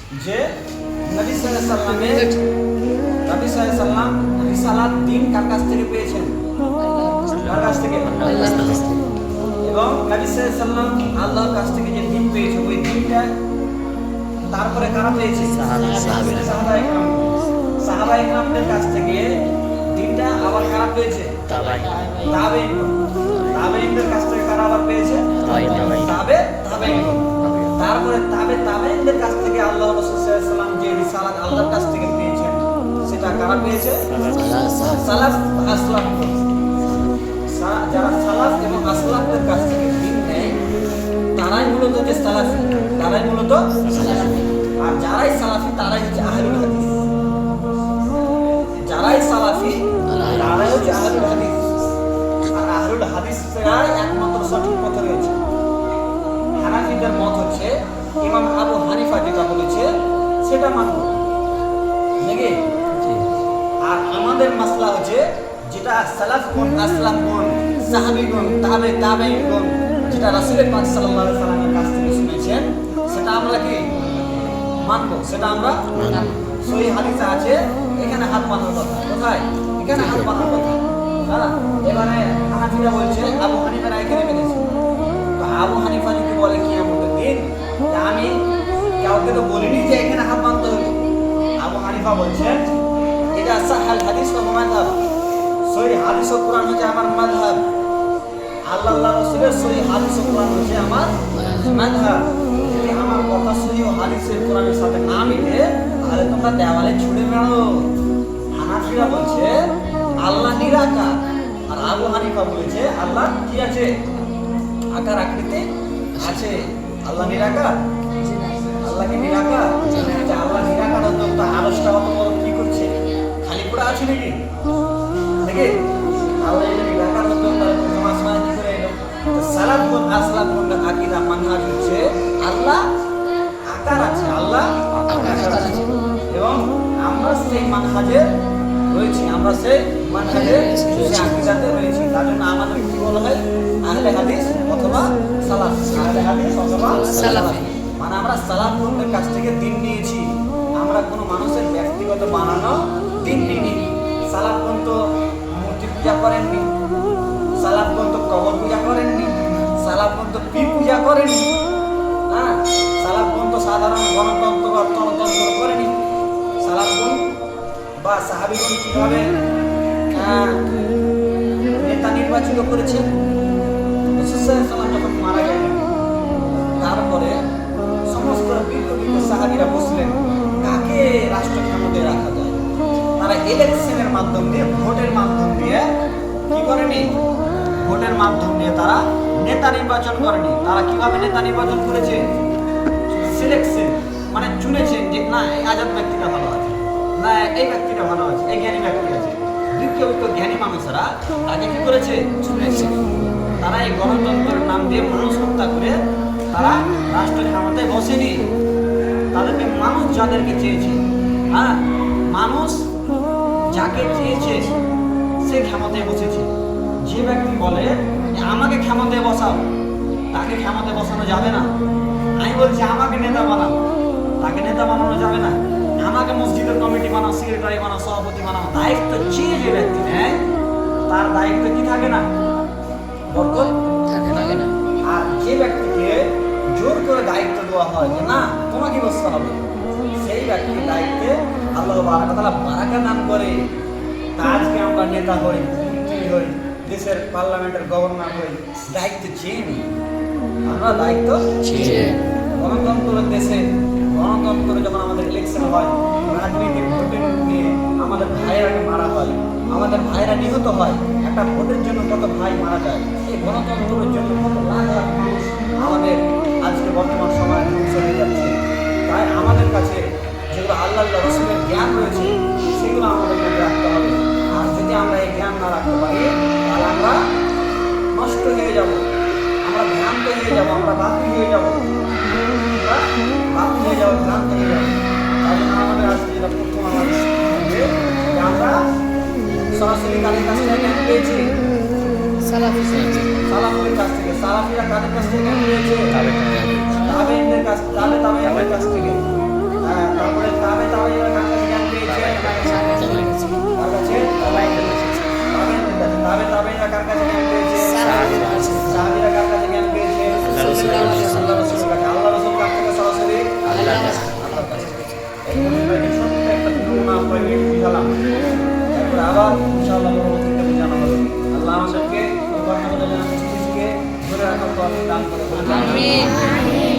যে নবী সাল্লাল্লাহু আলাইহি সাল্লাম রিসালাত দিন কার কাছ থেকে পেয়েছেন? কার কাছ থেকে? আল্লাহর কাছ থেকে। এবং নবী সাল্লাল্লাহু আলাইহি সাল্লাম আল্লাহর কাছ থেকে যে দিন পেয়েছে ওই দিনটা তারপরে কারা পেয়েছে? সাহাবায়ে কেরামদের কাছ থেকে দিনটা আবার কারা পেয়েছে? তাবেঈনদের কাছ থেকে কারা আবার পেয়েছে? তাবেঈন। তারপরে তাবেঈনদের কাছ থেকে আল্লাহ রাসূল সাল্লাল্লাহু আলাইহি ওয়াসাল্লাম যে রিসালাত আল্লাহর কাছ থেকে পেয়েছেন সেটা কারা পেয়েছে? সালাফ আসলাফ। যারা সালাফ এবং আসলাফদের কাছ থেকে দিন নেয় তারাই মূলত যে সালাফি, তারাই মূলত সালাফি। আর যারাই সালাফি তারাই হচ্ছে আহলুল হাদিস। যারাই সালাফি তারাই হচ্ছে আহলুল হাদিস। আর আহলুল হাদিসরাই একমাত্র সঠিক পথে রয়েছে। হানাফিদের মত হচ্ছে ইমাম আবু হানিফা যেটা বলেছে সেটা মানব নাকি? আর আমাদের মাসলা হচ্ছে যেটা সালাফগণ, আসলাফগণ, সাহাবীগণ, তাবেঈনগণ যেটা রাসূল পাক সাল্লাল্লাহু আলাইহি সাল্লামের কাছ থেকে শুনেছেন সেটা আমরা কি মানব? সেটা আমরা সহিহ হাদিসে আছে এখানে হাত বাঁধার কথা। কোথায়? এখানে হাত বাঁধার কথা। হ্যাঁ, এবারে হানাফিরা বলছে আবু হানিফা এখানে মেনেছে। তো আবু হানিফা যদি বলে কিয়ামতের দিন যে আমি কাউকে তো বলিনি যে এখানে হাত বাঁধতে হবে। আবু হানিফা বলছেন এটা সাহাল হাদিস ও মাযহাব। সহিহ হাদিস ও কোরআন হচ্ছে আমার মাযহাব। আল্লাহ রাসূলের সহিহ হাদিস ও কোরআন হচ্ছে আমার মাযহাব। যদি আমার কথা সহিহ হাদিসের কোরআনের সাথে না মিলে তাহলে তোমরা দেওয়ালে ছুঁড়ে মারো। হানাফিরা বলছে আল্লাহ নিরাকার, আর আবু হানিফা বলেছে আল্লাহ কি আছে? আকার আকৃতি আছে। আল্লাহ নিরাকার? আল্লাহ কি নিরাকার? আল্লাহ নিরাকার হতো তো আরশটা অত বড় কি করছে? খালি পড়ে আছে নাকি? নাকি আল্লাহ যদি নিরাকার হতো তাহলে প্রথম আসমানে কি করে এলো? তো সালাফগণ আসলাফগণ আকীদা মানহাজ হচ্ছে আল্লাহ আকার আছে, আল্লাহ আকার আছে। এবং আমরা সেই মানহাজে রয়েছি, আমরা সেই মানহাজে সেই আকীদাতে রয়েছি। তার জন্য আমাদের কি বলা হয়? আহলে হাদিস অথবা সালাফ। আহলে হাদিস অথবা সালাফ মানে আমরা সালাফগণের কাছ থেকে দিন নিয়েছি। আমরা কোনো মানুষের ব্যক্তিগত বানানো দিন নিইনি। সালাফগণ তো মূর্তি পূজা করেননি, সালাফগণ তো কবর পূজা করেননি, সালাফগণ তো পীর পূজা করেনি। হ্যাঁ, সালাফগণ তো সাধারণ গণতন্ত্র করেনি। সালাফগণ বা সাহাবীগণ কিভাবে নেতা নির্বাচিত করেছেন? রাসূল সাল্লাল্লাহু আলাইহি ওয়াসাল্লাম যখন মারা গেলেন তারপরে সমস্ত বিদ্যুৎ সাহাবীরা বসলেন কাকে রাষ্ট্র ক্ষমতায় রাখা যায়। তারা ইলেকশনের মাধ্যম দিয়ে, ভোটের মাধ্যম দিয়ে কি করেনি? ভোটের মাধ্যম দিয়ে তারা নেতা নির্বাচন করেনি। তারা কিভাবে নেতা নির্বাচন করেছে? সিলেকশন মানে চুনেছেন যে না এই আজাদ ব্যক্তিটা ভালো আছে, না এই ব্যক্তিটা ভালো আছে, এই জ্ঞানী ব্যক্তি আছে। বিজ্ঞ জ্ঞানী মানুষেরা তাকে কি করেছে? চুনেছে। তারা এই গণতন্ত্রের নাম দিয়ে মানুষ হত্যা করে তারা রাষ্ট্র ক্ষমতায় বসেনি। তাদেরকে মানুষ যাদেরকে চেয়েছে, হ্যাঁ মানুষ যাকে চেয়েছে সে ক্ষমতায় বসেছে। যে ব্যক্তি বলে আমাকে ক্ষমতায় বসাও, তাকে ক্ষমতায় বসানো যাবে না। আমি বলছি আমাকে নেতা বানাও, তাকে নেতা বানানো যাবে না। আমাকে মসজিদের কমিটি বানাও, সেক্রেটারি বানাও, সভাপতি বানাও। দায়িত্ব চেয়ে যে ব্যক্তি নেয় তার দায়িত্ব কি থাকে না? বরকত থাকে না। আর যে ব্যক্তিকে জোর করে দায়িত্ব দেওয়া হয় যে না তোমাকে বসতে হবে, সেই ব্যক্তির দায়িত্বে আল্লাহ তাআলা বারাকা দান করে। তা আজকে আমরা নেতা হই, মন্ত্রী হই, দেশের পার্লামেন্টের গভর্নর হই, দায়িত্ব চেয়ে নিই। আমরা দায়িত্ব চেয়ে গণতন্ত্রের দেশে, গণতন্ত্রে যখন আমাদের ইলেকশন হয়, রাজনৈতিক ভোটের নিয়ে আমাদের ভাইয়েরাকে মারা হয়, আমাদের ভাইয়েরা নিহত হয়। একটা ভোটের জন্য কত ভাই মারা যায়। এই গণতন্ত্রের জন্য কত লাখ লাখ মানুষ আমাদের আজকে বর্তমান সময়ে ধ্বংস হয়ে যাচ্ছে। তাই আমাদের কাছে যেগুলো আল্লাহ রাসূলের জ্ঞান রয়েছে সেগুলো আমাদের মধ্যে রাখতে হবে। আর যদি আমরা এই জ্ঞান না রাখতে পারি তাহলে আমরা নষ্ট হয়ে যাব, আমরা ভ্রান্ত হয়ে যাব, আমরা বাতিল হয়ে যাব, ভ্রান্ত হয়ে যাব। তাই জন্য আমাদের আজকে যেটা প্রথম আমাদের যে আমরা সরাসরি কাদের কাছ থেকে জ্ঞান পেয়েছি? সালাফের কাছ থেকে। সালাফিরা কাদের কাছ থেকে জ্ঞান পেয়েছে? তাবেঈনদের কাছ থেকে। ইনশাআল্লাহ পরবর্তীতে জানা হবে। আল্লাহ আমাদেরকে কথা বলে জানা, ধরে রাখার তৌফিক দান করে। আমিন।